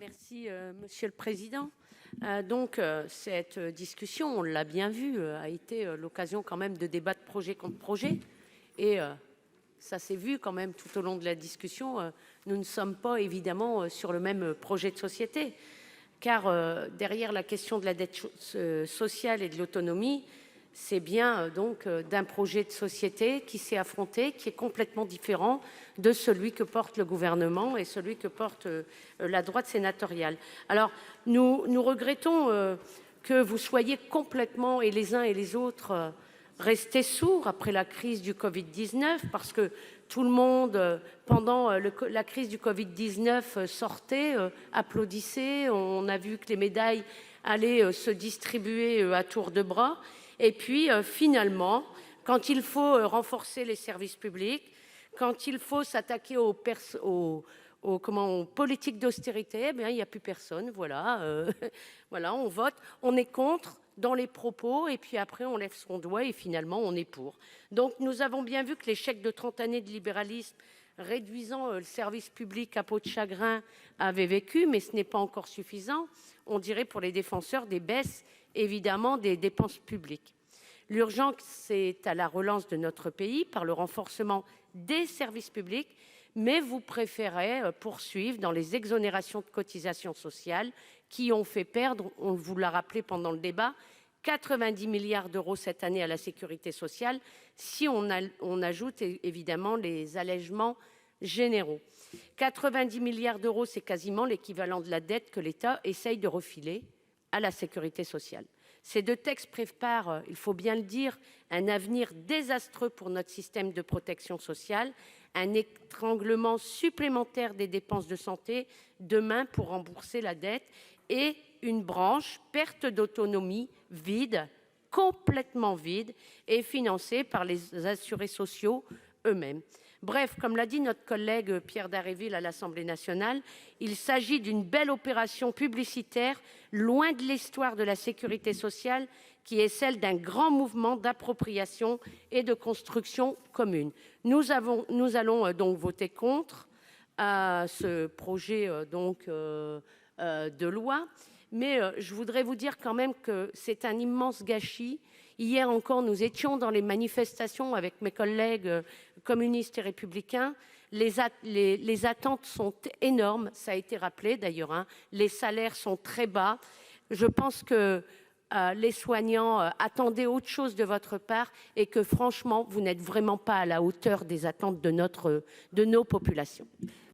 Merci, Monsieur le Président. Cette discussion, on l'a bien vu, a été l'occasion quand même de débattre projet contre projet. Et ça s'est vu quand même tout au long de la discussion. Nous ne sommes pas évidemment sur le même projet de société. Car derrière la question de la dette sociale et de l'autonomie, c'est bien d'un projet de société qui s'est affronté, qui est complètement différent de celui que porte le gouvernement et celui que porte la droite sénatoriale. Alors nous regrettons que vous soyez complètement, et les uns et les autres, restés sourds après la crise du Covid-19, parce que tout le monde, pendant la crise du Covid-19, sortait, applaudissait. On a vu que les médailles allaient se distribuer à tour de bras. Et puis finalement, quand il faut renforcer les services publics, quand il faut s'attaquer aux politiques d'austérité, eh bien, il n'y a plus personne. Voilà, voilà, on vote, on est contre dans les propos, et puis après on lève son doigt et finalement on est pour. Donc nous avons bien vu que l'échec de 30 années de libéralisme réduisant le service public à peau de chagrin avait vécu, mais ce n'est pas encore suffisant, on dirait, pour les défenseurs des baisses évidemment des dépenses publiques. L'urgence, c'est à la relance de notre pays par le renforcement des services publics, mais vous préférez poursuivre dans les exonérations de cotisations sociales qui ont fait perdre, on vous l'a rappelé pendant le débat, 90 milliards d'euros cette année à la sécurité sociale, si on ajoute évidemment les allègements généraux. 90 milliards d'euros, c'est quasiment l'équivalent de la dette que l'État essaye de refiler à la sécurité sociale. Ces deux textes préparent, il faut bien le dire, un avenir désastreux pour notre système de protection sociale, un étranglement supplémentaire des dépenses de santé demain pour rembourser la dette et une branche perte d'autonomie vide, complètement vide, et financée par les assurés sociaux eux-mêmes. Bref, comme l'a dit notre collègue Pierre Dharréville à l'Assemblée nationale, il s'agit d'une belle opération publicitaire, loin de l'histoire de la sécurité sociale, qui est celle d'un grand mouvement d'appropriation et de construction commune. Nous allons donc voter contre ce projet de loi, mais je voudrais vous dire quand même que c'est un immense gâchis. Hier encore, nous étions dans les manifestations avec mes collègues communistes et républicains. Les attentes sont énormes, ça a été rappelé d'ailleurs, les salaires sont très bas. Je pense que les soignants attendaient autre chose de votre part et que franchement, vous n'êtes vraiment pas à la hauteur des attentes de nos populations.